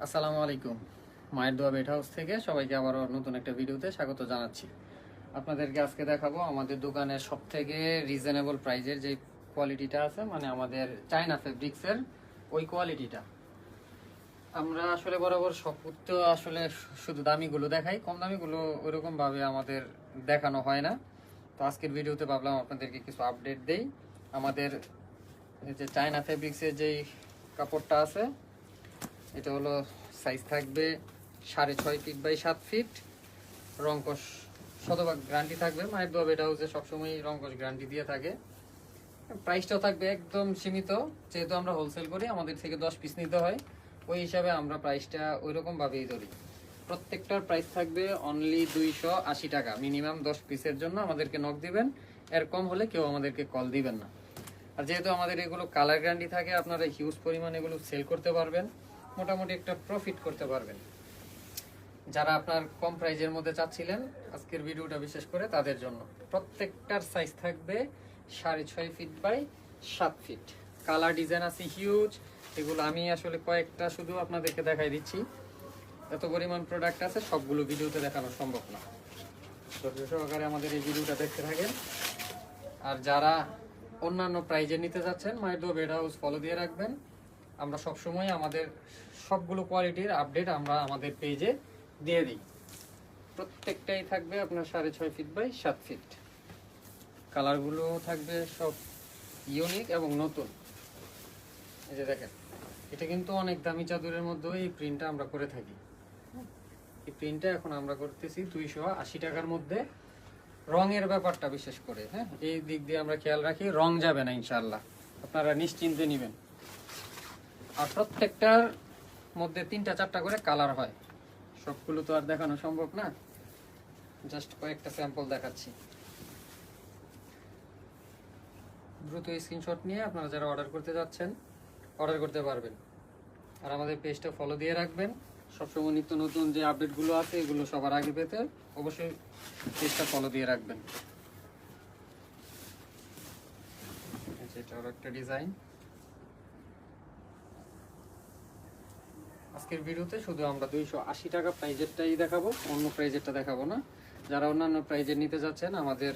আসসালামু আলাইকুম। মায়ের দোয়া বেট হাউস থেকে সবাইকে আবারও নতুন একটা ভিডিওতে স্বাগত জানাচ্ছি। আপনাদেরকে আজকে দেখাবো আমাদের দোকানের সব থেকে রিজনেবল প্রাইজের যে কোয়ালিটিটা আছে, মানে আমাদের চায়না ফেব্রিক্সের ওই কোয়ালিটিটা। আমরা আসলে বরাবর সব তো আসলে শুধু দামিগুলো দেখাই, কম দামিগুলো ওইরকমভাবে আমাদের দেখানো হয় না। তো আজকের ভিডিওতে ভাবলাম আপনাদেরকে কিছু আপডেট দেই। আমাদের যে চায়না ফেব্রিক্সের যেই কাপড়টা আছে, এটা হলো সাইজ থাকবে 6.5 ফিট বাই 7 ফিট। রংকশ শতভাগ গ্যারান্টি থাকবে। মায়ের দোয়া বেট হাউসে সবসময় রংকশ গ্যারান্টি দিয়ে থাকে। প্রাইসটাও থাকবে একদম সীমিত, যেহেতু আমরা হোলসেল করি, আমাদের থেকে 10 পিস নিতে হয়, ওই হিসাবে আমরা প্রাইসটা ওইরকমভাবেই ধরি। প্রত্যেকটার প্রাইস থাকবে অনলি 280 টাকা। মিনিমাম 10 পিসের জন্য আমাদেরকে নক দিবেন, এর কম হলে কেউ আমাদেরকে কল দিবেন না। আর যেহেতু আমাদের এগুলো কালার গ্যারান্টি থাকে, আপনারা হিউজ পরিমাণ এগুলো সেল করতে পারবেন, মোটামুটি একটা প্রফিট করতে পারবেন। যারা আপনার কম প্রাইজের মধ্যে চাচ্ছিলেন, আজকের ভিডিওটা বিশেষ করে তাদের জন্য। প্রত্যেকটার সাইজ থাকবে 6.5 feet by 7 feet. Colour design আছে হিউজ। এগুলো আমি আসলে কয়েকটা শুধু আপনাদেরকে দেখাই দিচ্ছি, এত পরিমাণ প্রোডাক্ট আছে, সবগুলো ভিডিওতে দেখানো সম্ভব না। ধৈর্য সহকারে আমাদের এই ভিডিওটা দেখতে থাকেন। আর যারা অন্যান্য প্রাইজে নিতে যাচ্ছেন, মায়ের দোয়া বেট হাউস ফলো দিয়ে রাখবেন। আমরা সবসময় আমাদের সবগুলো কোয়ালিটির আপডেট আমরা আমাদের পেজে দিয়ে দিই। প্রত্যেকটাই থাকবে আপনার 6.5 ফিট বাই 7 ফিট। কালারগুলো থাকবে সব ইউনিক এবং নতুন। এই যে দেখেন, এটা কিন্তু অনেক দামি চাদরের মধ্যেও এই প্রিন্টটা আমরা করে থাকি। এই প্রিন্টটা এখন আমরা করতেছি 280 টাকার মধ্যে। রঙের ব্যাপারটা বিশেষ করে, হ্যাঁ, এই দিক দিয়ে আমরা খেয়াল রাখি, রং যাবে না ইনশাআল্লাহ, আপনারা নিশ্চিন্তে নেবেন। আর প্রত্যেকটার মধ্যে 3টা-4টা করে কালার হয়। সবগুলো তো আর দেখানো সম্ভব না, জাস্ট কয়েকটা স্যাম্পল দেখাচ্ছি। দ্রুত স্ক্রিনশট নিয়ে আপনারা যারা অর্ডার করতে যাচ্ছেন অর্ডার করতে পারবেন। আর আমাদের পেজটা ফলো দিয়ে রাখবেন। সবসময় নিত্য নতুন যে আপডেটগুলো আছে এগুলো সবার আগে পেতে অবশ্যই পেজটা ফলো দিয়ে রাখবেন। এটা আরো একটা ডিজাইন। আজকের ভিডিওতে শুধু আমরা 280 টাকা প্রাইজেরটাই দেখাবো, অন্য প্রাইজেরটা দেখাবো না। যারা অন্যান্য প্রাইজের নিতে যাচ্ছেন, আমাদের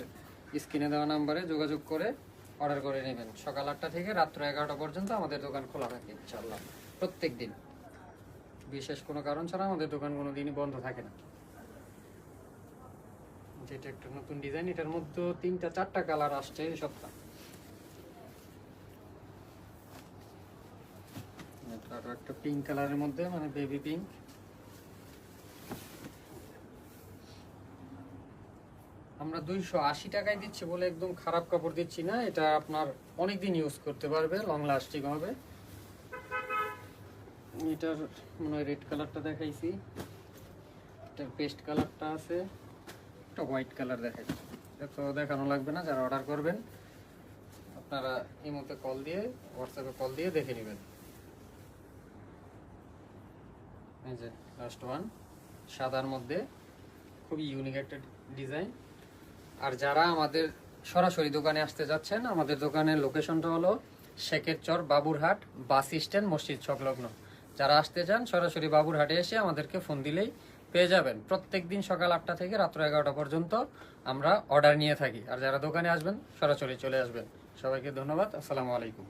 স্ক্রিনে দেওয়া নাম্বারে যোগাযোগ করে অর্ডার করে নেবেন। সকাল 8টা থেকে রাত্র 11টা পর্যন্ত আমাদের দোকান খোলা থাকে ইনশাআল্লাহ, প্রত্যেক দিন। বিশেষ কোনো কারণ ছাড়া আমাদের দোকান কোনো দিনই বন্ধ থাকে না। যেটা একটা নতুন ডিজাইন, এটার মধ্যে 3টা-4টা কালার আসছে এই সপ্তাহ। আর একটা পিঙ্ক কালারের মধ্যে, মানে বেবি পিঙ্ক। আমরা 280 টাকায় দিচ্ছি বলে একদম খারাপ কাপড় দিচ্ছি না। এটা আপনার অনেকদিন ইউজ করতে পারবে, লং লাস্টিং হবে। এটার মনে হয় রেড কালারটা দেখাইছি, এটার পেস্ট কালারটা আছে, একটা হোয়াইট কালার দেখাইছি। এটা তো দেখানো লাগবে না। যারা অর্ডার করবেন আপনারা এই মধ্যে কল দিয়ে, হোয়াটসঅ্যাপে কল দিয়ে দেখে নেবেন। এই যে লাস্ট ওয়ান, সাদার মধ্যে খুবই ইউনিক একটা ডিজাইন। আর যারা আমাদের সরাসরি দোকানে আসতে যাচ্ছেন, আমাদের দোকানের লোকেশনটা হলো শেখের চর, বাবুরহাট বাস স্ট্যান্ড, মসজিদ সংলগ্ন। যারা আসতে চান সরাসরি বাবুরহাটে এসে আমাদেরকে ফোন দিলেই পেয়ে যাবেন। প্রত্যেক দিন সকাল 8টা থেকে রাত্র 11টা পর্যন্ত আমরা অর্ডার নিয়ে থাকি। আর যারা দোকানে আসবেন সরাসরি চলে আসবেন। সবাইকে ধন্যবাদ। আসসালামু আলাইকুম।